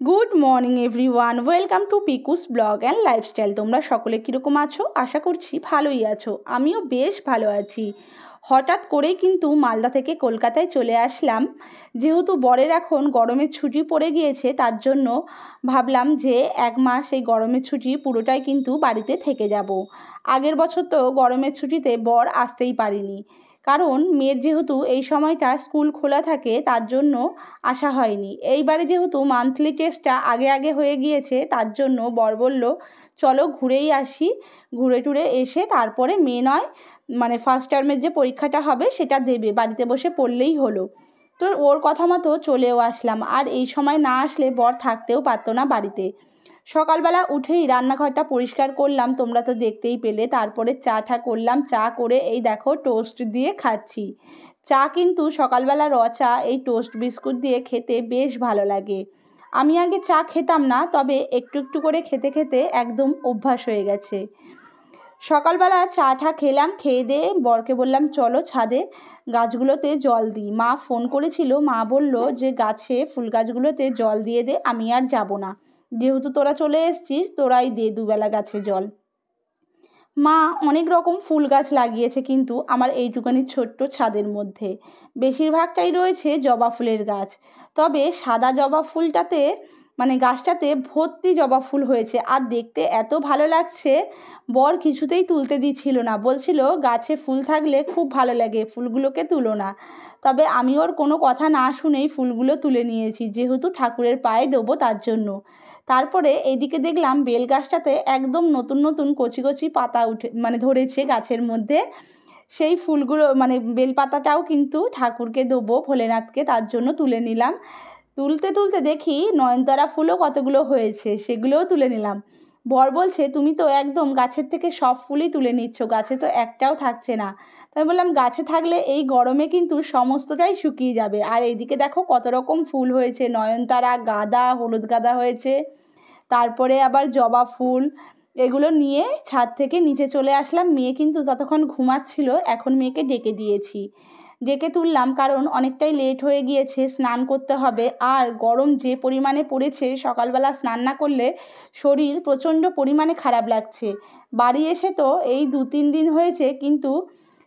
Good morning everyone, welcome to পিকুস blog and lifestyle. তোমরা সকলে কীরকম আছো? আশা করছি ভালোই আছো। আমিও বেশ ভালো আছি। হঠাৎ করেই কিন্তু মালদা থেকে কলকাতায় চলে আসলাম। যেহেতু বরের এখন গরমের ছুটি পড়ে গিয়েছে, তার জন্য ভাবলাম যে 1 মাস এই গরমের ছুটি পুরোটাই কিন্তু বাড়িতে থেকে যাব। আগের বছর তো গরমের ছুটিতে বর আসতেই পারিনি, কারণ মেয়ের যেহেতু এই সময়টা স্কুল খোলা থাকে, তার জন্য আসা হয়নি। এইবারে যেহেতু মান্থলি টেস্টটা আগে হয়ে গিয়েছে, তার জন্য বর বলল চলো ঘুরেই আসি, ঘুরে টুরে এসে তারপরে মেয়ে নয় মানে ফার্স্ট টার্মের যে পরীক্ষাটা হবে সেটা দেবে, বাড়িতে বসে পড়লেই হলো। তো ওর কথা মতো চলেও আসলাম। আর এই সময় না আসলে বর থাকতেও পারতো না বাড়িতে। সকালবেলা উঠেই রান্নাঘরটা পরিষ্কার করলাম, তোমরা তো দেখতেই পেলে। তারপরে চা করলাম, চা করে এই দেখো টোস্ট দিয়ে খাচ্ছি। চা কিন্তু সকালবেলা চা এই টোস্ট বিস্কুট দিয়ে খেতে বেশ ভালো লাগে। আমি আগে চা খেতাম না, তবে একটু একটু করে খেতে খেতে একদম অভ্যাস হয়ে গেছে। সকালবেলা চা খেলাম, খেয়ে দিয়ে বরকে বললাম চলো ছাদে গাছগুলোতে জল দিই। মা ফোন করেছিল, মা বলল যে গাছে ফুল গাছগুলোতে জল দিয়ে দে, আমি আর যাব না, যেহেতু তোরা চলে এসছিস তোরাই দে দুবেলা গাছে জল। মা অনেক রকম ফুল গাছ লাগিয়েছে, কিন্তু আমার এইটুকানি ছোট্ট ছাদের মধ্যে বেশিরভাগটাই রয়েছে জবা ফুলের গাছ। তবে সাদা জবা ফুলটাতে মানে গাছটাতে ভর্তি জবা ফুল হয়েছে, আর দেখতে এত ভালো লাগছে। বর কিছুতেই তুলতে দিচ্ছিল না, বলছিল গাছে ফুল থাকলে খুব ভালো লাগে, ফুলগুলোকে তুলো না। তবে আমি ওর কোনো কথা না শুনেই ফুলগুলো তুলে নিয়েছি, যেহেতু ঠাকুরের পায়ে দেবো তার জন্য। তারপরে এইদিকে দেখলাম বেল গাছটাতে একদম নতুন নতুন কচি কচি পাতা ধরেছে গাছের মধ্যে। সেই ফুলগুলো বেলপাতাটাও কিন্তু ঠাকুরকে দেবো, ভোলেনাথকে, তার জন্য তুলে নিলাম। তুলতে তুলতে দেখি নয়নতারা ফুলও কতগুলো হয়েছে, সেগুলোও তুলে নিলাম। বর বলছে তুমি তো একদম গাছের থেকে সব ফুলই তুলে নিচ্ছ, গাছে তো একটাও থাকছে না। তাই বললাম গাছে থাকলে এই গরমে কিন্তু সমস্তটাই শুকিয়ে যাবে। আর এইদিকে দেখো কত রকম ফুল হয়েছে, নয়নতারা, গাঁদা, হলুদ গাঁদা হয়েছে, তারপরে আবার জবা ফুল। এগুলো নিয়ে ছাদ থেকে নিচে চলে আসলাম। মেয়ে কিন্তু ততক্ষণ ঘুমাচ্ছিল, এখন মেয়েকে ডেকে দিয়েছি, ডেকে তুললাম, কারণ অনেকটাই লেট হয়ে গিয়েছে, স্নান করতে হবে। আর গরম যে পরিমাণে পড়েছে, সকালবেলা স্নান না করলে শরীর প্রচণ্ড পরিমাণে খারাপ লাগছে। বাড়ি এসে তো এই 2-3 দিন হয়েছে, কিন্তু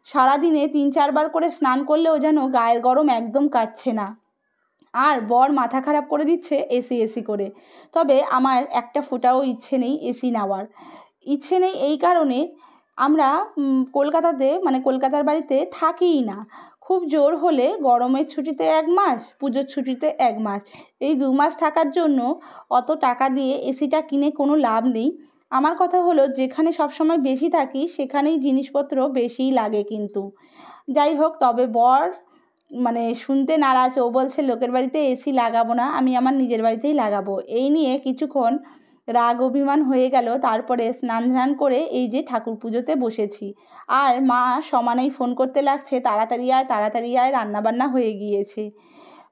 সারাদিনে 3-4 বার করে স্নান করলেও যেন গায়ের গরম একদম কাটছে না। আর বর মাথা খারাপ করে দিচ্ছে এসি করে। তবে আমার একটা ফোঁটাও ইচ্ছে নেই এসি নেওয়ার। ইচ্ছে নেই এই কারণে, আমরা কলকাতাতে কলকাতার বাড়িতে থাকিই না। খুব জোর হলে গরমের ছুটিতে 1 মাস, পুজোর ছুটিতে 1 মাস, এই 2 মাস থাকার জন্য অত টাকা দিয়ে এসিটা কিনে কোনো লাভ নেই। আমার কথা হলো যেখানে সবসময় বেশি থাকি সেখানেই জিনিসপত্র বেশিই লাগে কিন্তু। যাই হোক, তবে বর শুনতে নারাজ। ও বলছে লোকের বাড়িতে এসি লাগাবো না, আমি আমার নিজের বাড়িতেই লাগাবো। এই নিয়ে কিছুক্ষণ রাগ অভিমান হয়ে গেল। তারপরে স্নান করে এই যে ঠাকুর পুজোতে বসেছি। আর মা সমানেই ফোন করতে লাগছে তাড়াতাড়ি আয়, রান্নাবান্না হয়ে গিয়েছে।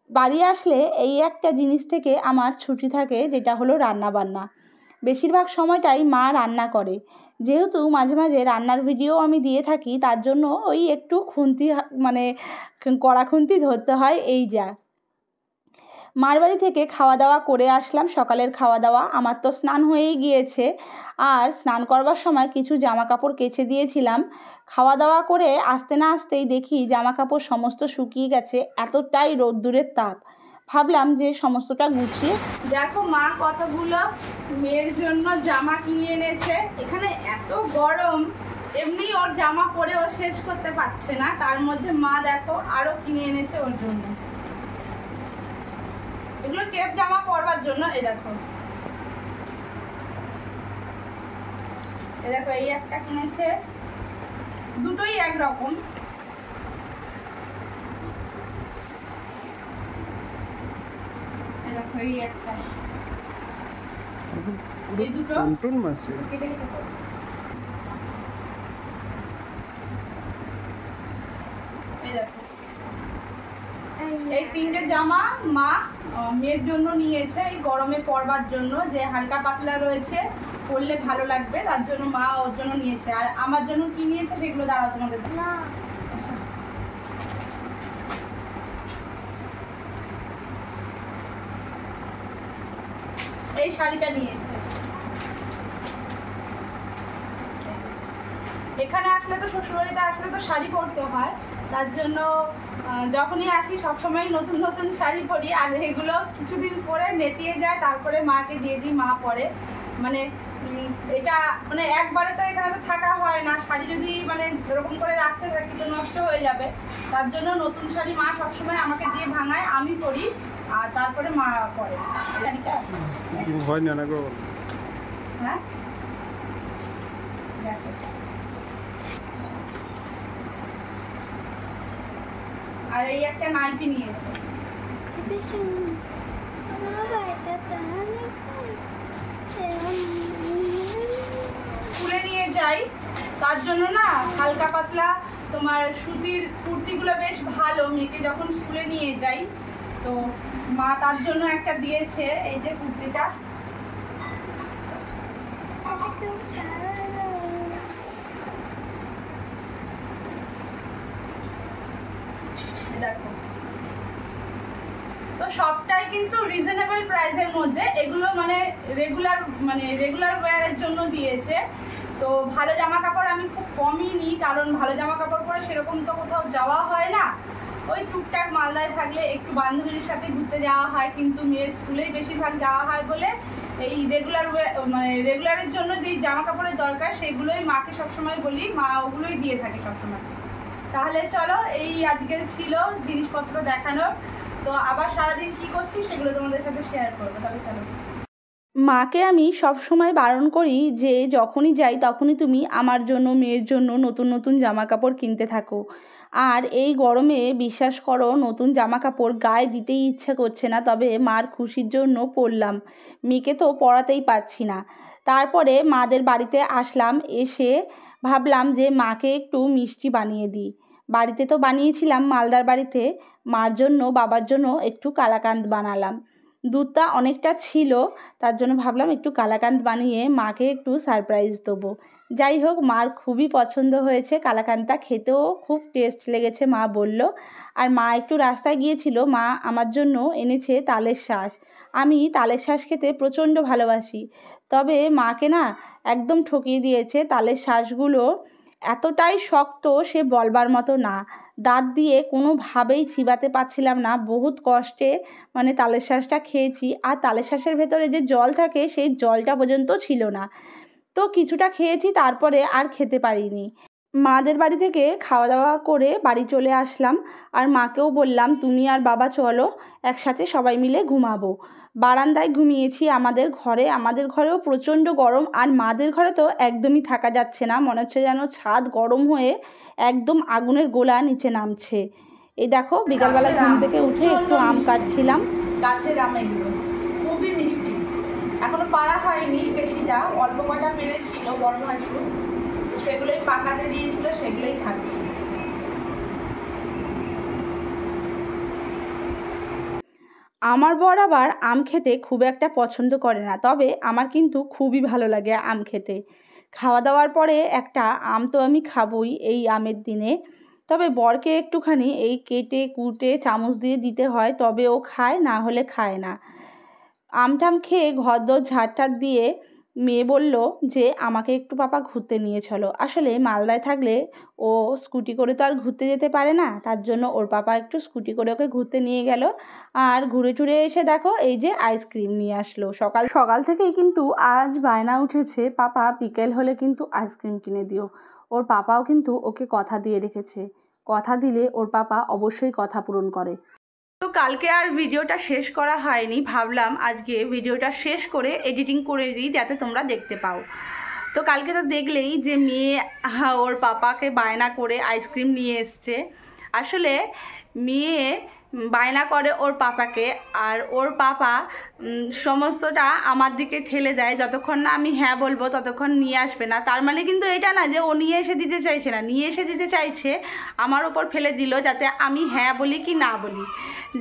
বাড়ি আসলে এই একটা জিনিস থেকে আমার ছুটি থাকে, যেটা হলো রান্নাবান্না। বেশিরভাগ সময়টাই মা রান্না করে। যেহেতু মাঝে মাঝে রান্নার ভিডিও আমি দিয়ে থাকি, তার জন্য ওই একটু কড়া খুন্তি ধরতে হয়। এই যা মার বাড়ি থেকে খাওয়া দাওয়া করে আসলাম, সকালের খাওয়া দাওয়া। আমার তো স্নান হয়েই গিয়েছে, আর স্নান করবার সময় কিছু জামা কাপড় কেচে দিয়েছিলাম। খাওয়া দাওয়া করে আসতে না আসতেই দেখি জামা কাপড় সমস্ত শুকিয়ে গেছে, এতটাই রোদ্দুরের তাপ। ভাবলাম যে সমস্তটা গুছিয়ে দেখো, মা কতগুলো মেয়ের জন্য জামা কিনে এনেছে। এখানে এত গরম, এমনি ওর জামা পরে ও শেষ করতে পারছে না, তার মধ্যে মা দেখো আরো কিনে এনেছে ওর জন্য। এগুলো টেপ জামা পরবার জন্য। এই দেখো এই একটা কিনেছে, দুটোই একরকম। দেখো এই একটা, এই দুটো কেটে কেটে পরো। এই দেখো এই 3টে জামা মা মেয়ের জন্য নিয়েছে, এই গরমে পরবার জন্য, যে হালকা পাতলা রয়েছে, পরলে ভালো লাগবে, তার জন্য মা ওর জন্য নিয়েছে। আর আমার জন্য কি নিয়েছে সেগুলো দাঁড়াও তোমাদের। এই শাড়িটা নিয়েছে। এখানে আসলে তো শ্বশুরবাড়িতে আসলে তো শাড়ি পরতে হয়, তার জন্য যখনই আসি সবসময় নতুন নতুন শাড়ি পরি, আর এগুলো কিছুদিন পরে নেতিয়ে যায়, তারপরে মাকে দিয়ে দিই, মা পরে। মানে এটা মানে একবারে তো এখানে তো থাকা হয় না, শাড়ি যদি মানে এরকম করে রাখতে থাকি তো নষ্ট হয়ে যাবে, তার জন্য নতুন শাড়ি মা সবসময় আমাকে দিয়ে ভাঙায়, আমি পরি, আর তারপরে মা পরে শাড়িটা। হ্যাঁ দেখো, আর এই একটা নাইটি নিয়েছে। স্কুলে নিয়ে যাই, তার জন্য না হালকা পাতলা তোমার সুতির কুর্তিগুলো বেশ ভালো, মেয়েকে যখন স্কুলে নিয়ে যাই তো মা তার জন্য একটা দিয়েছে, এই যে কুর্তিটা। দেখো, তো সবটাই কিন্তু রিজনেবল প্রাইসের মধ্যে, এগুলো মানে রেগুলার ওয়্যারের জন্য দিয়েছে। তো ভালো জামা কাপড় আমি খুব কমই নিই, কারণ ভালো জামা কাপড় পরে সেরকম তো কোথাও যাওয়া হয় না, ওই টুকটাক মালদায় থাকলে একটু বান্ধবীদের সাথে ঘুরতে যাওয়া হয়, কিন্তু মেয়ের স্কুলেই বেশিরভাগ যাওয়া হয় বলে এই রেগুলারের জন্য যেই জামা কাপড়ের দরকার সেগুলোই মাকে সবসময় বলি, মা ওগুলোই দিয়ে থাকে সবসময়। তাহলে চলো, এই আজকের ছিল জিনিসপত্র দেখানোর, তো আবার সারাদিন কি করছি সেগুলো তোমাদের সাথে শেয়ার করবো। তাহলে চলো। মাকে আমি সব সময় বারণ করি যে যখনই যাই তখনই তুমি আমার জন্য, মেয়ের জন্য নতুন নতুন জামা কাপড় কিনতে থাকো। আর এই গরমে বিশ্বাস করো নতুন জামা কাপড় গায়ে দিতেই ইচ্ছা করছে না, তবে মার খুশির জন্য পরলাম, মেয়েকে তো পরাতেই পারছি না। তারপরে মাদের বাড়িতে আসলাম, এসে ভাবলাম যে মাকে একটু মিষ্টি বানিয়ে দিই। বাড়িতে তো বানিয়েছিলাম মালদার বাড়িতে, মার জন্য বাবার জন্য একটু কালাকাঁদ বানালাম। দুধটা অনেকটা ছিল, তার জন্য ভাবলাম একটু কালাকাঁদ বানিয়ে মাকে একটু সারপ্রাইজ দেবো। যাই হোক, মার খুবই পছন্দ হয়েছে, কালাকাঁদটা খেতেও খুব টেস্ট লেগেছে মা বলল। আর মা একটু রাস্তায় গিয়েছিল, মা আমার জন্য এনেছে তালের শাঁস। আমি তালের শাঁস খেতে প্রচণ্ড ভালোবাসি, তবে মাকে না একদম ঠকিয়ে দিয়েছে, তালের শাঁসগুলো এতটাই শক্ত সে বলবার মতো না, দাঁত দিয়ে কোনোভাবেই চিবাতে পারছিলাম না, বহুত কষ্টে মানে তালের শাঁসটা খেয়েছি। আর তালের শাঁসের ভেতরে যে জল থাকে সেই জলটা পর্যন্ত ছিল না, তো কিছুটা খেয়েছি, তারপরে আর খেতে পারিনি। মাদের বাড়ি থেকে খাওয়া দাওয়া করে বাড়ি চলে আসলাম, আর মাকেও বললাম তুমি আর বাবা চলো একসাথে সবাই মিলে ঘুমাবো। বারান্দায় ঘুমিয়েছি আমাদের ঘরেও প্রচণ্ড গরম, আর মাদের ঘরে তো একদমই থাকা যাচ্ছে না, মনে হচ্ছে যেন ছাদ গরম হয়ে একদম আগুনের গোলা নিচে নামছে। এই দেখো, বিকালবেলা ঘুম থেকে উঠে একটু আম কাটছিলাম, গাছের আম এগুলো খুবই মিষ্টি, এখনো পাড়া হয়নি বেশিটা, অল্প কটা পেরেছিল বড় ভাসুর, সেগুলোই পাকাতে দিয়েছিল, সেগুলোই খাচ্ছি। আমার বর আবার আম খেতে খুব একটা পছন্দ করে না, তবে আমার কিন্তু খুবই ভালো লাগে আম খেতে। খাওয়া দাওয়ার পরে একটা আম তো আমি খাবই এই আমের দিনে, তবে বরকে একটুখানি এই কেটে কুটে চামচ দিয়ে দিতে হয়, তবে ও খায়, না হলে খায় না। আমটাম খেয়ে ঘরদোর ঝাড়টার দিয়ে মেয়ে বলল যে আমাকে একটু পাপা ঘুরতে নিয়ে চলো। আসলে মালদায় থাকলে ও স্কুটি করে তো আর ঘুরতে যেতে পারে না, তার জন্য ওর পাপা একটু স্কুটি করে ওকে ঘুরতে নিয়ে গেল। আর ঘুরে টুরে এসে দেখো এই যে আইসক্রিম নিয়ে আসলো, সকাল সকাল থেকেই কিন্তু আজ বায়না উঠেছে পাপা বিকেল হলে কিন্তু আইসক্রিম কিনে দিও। ওর পাপাও কিন্তু ওকে কথা দিয়ে রেখেছে, কথা দিলে ওর পাপা অবশ্যই কথা পূরণ করে। তো কালকে আর ভিডিওটা শেষ করা হয়নি, ভাবলাম আজকে ভিডিওটা শেষ করে এডিটিং করে দিই যাতে তোমরা দেখতে পাও। তো কালকে তো দেখলেই যে মেয়ে ওর পাপাকে বায়না করে আইসক্রিম নিয়ে এসছে। আসলে মেয়ে বায়না করে ওর পাপাকে, আর ওর পাপা সমস্তটা আমার দিকে ঠেলে দেয়, যতক্ষণ না আমি হ্যাঁ বলবো ততক্ষণ নিয়ে আসবে না। তার মানে কিন্তু এটা না যে ও নিয়ে এসে দিতে চাইছে না, নিয়ে এসে দিতে চাইছে, আমার ওপর ফেলে দিল যাতে আমি হ্যাঁ বলি কি না বলি।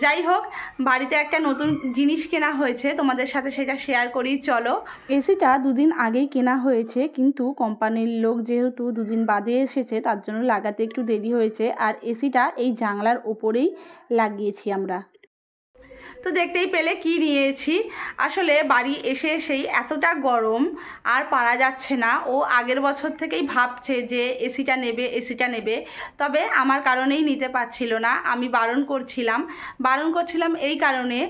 যাই হোক, বাড়িতে একটা নতুন জিনিস কেনা হয়েছে, তোমাদের সাথে সেটা শেয়ার করি চলো। এসিটা দুদিন আগেই কেনা হয়েছে, কিন্তু কোম্পানির লোক যেহেতু দুদিন বাদে এসেছে তার জন্য লাগাতে একটু দেরি হয়েছে, আর এসিটা এই জানলার ওপরেই লাগিয়েছি আমরা। তো দেখতেই পেলে কি নিয়েছি। আসলে বাড়ি এসেই এতটা গরম আর পারা যাচ্ছে না। ও আগের বছর থেকেই ভাবছে যে এসিটা নেবে, তবে আমার কারণেই নিতে পারছিল না। আমি বারণ করছিলাম এই কারণে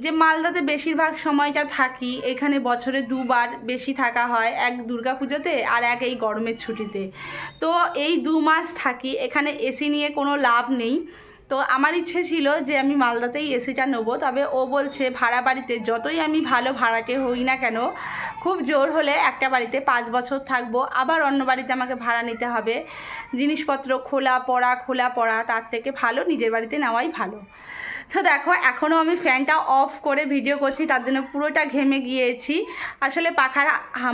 যে মালদাতে বেশিরভাগ সময়টা থাকি, এখানে বছরে 2 বার বেশি থাকা হয়, এক দুর্গাপুজোতে আর এক এই গরমের ছুটিতে। তো এই 2 মাস থাকি, এখানে এসি নিয়ে কোনো লাভ নেই। তো আমার ইচ্ছে ছিল যে আমি মালদাতেই এসিটা নেবো, তবে ও বলছে ভাড়া বাড়িতে যতই আমি ভালো ভাড়াটে হই না কেন, খুব জোর হলে একটা বাড়িতে 5 বছর থাকবো, আবার অন্য বাড়িতে আমাকে ভাড়া নিতে হবে, জিনিসপত্র খোলা পড়া, তার থেকে ভালো নিজের বাড়িতে নেওয়াই ভালো। তো দেখো এখনও আমি ফ্যানটা অফ করে ভিডিও করছি, তার জন্য পুরোটা ঘেমে গিয়েছি। আসলে পাখার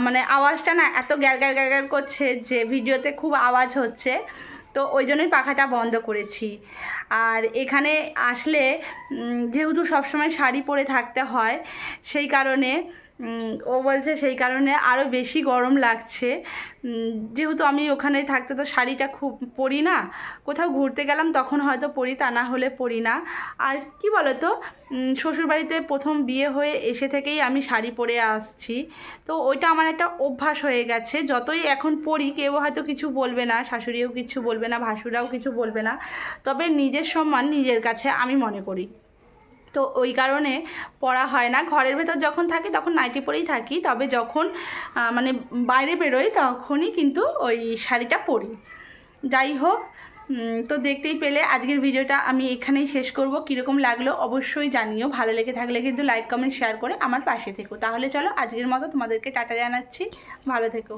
মানে আওয়াজটা না এত গ্যার গ্যার করছে যে ভিডিওতে খুব আওয়াজ হচ্ছে, তো ওই জন্যই পাখাটা বন্ধ করেছি। আর এখানে আসলে যেহেতু সবসময় শাড়ি পরে থাকতে হয়, সেই কারণে ও বলছে সেই কারণে আরও বেশি গরম লাগছে। যেহেতু আমি ওখানে থাকতে তো শাড়িটা খুব পরি না, কোথাও ঘুরতে গেলাম তখন হয়তো পরি, তা না হলে পরি না। আর কি বলো তো, শ্বশুরবাড়িতে প্রথম বিয়ে হয়ে এসে থেকেই আমি শাড়ি পরে আসছি, তো ওইটা আমার একটা অভ্যাস হয়ে গেছে। যতই এখন পরি কেউ হয়তো কিছু বলবে না, শাশুড়িও কিছু বলবে না, ভাসুরাও কিছু বলবে না, তবে নিজের সম্মান নিজের কাছে আমি মনে করি। তো ওই কারণে পরা হয় না। ঘরের ভেতর যখন থাকি তখন নাইটি পরেই থাকি, তবে যখন মানে বাইরে বেরোই তখনই কিন্তু ওই শাড়িটা পরি। যাই হোক, তো দেখতেই পেলে আজকের ভিডিওটা আমি এখানেই শেষ করব। কীরকম লাগলো অবশ্যই জানিও, ভালো লেগে থাকলে কিন্তু লাইক কমেন্ট শেয়ার করে আমার পাশে থেকো। তাহলে চলো আজকের মতো তোমাদেরকে টাটা জানাচ্ছি, ভালো থেকো।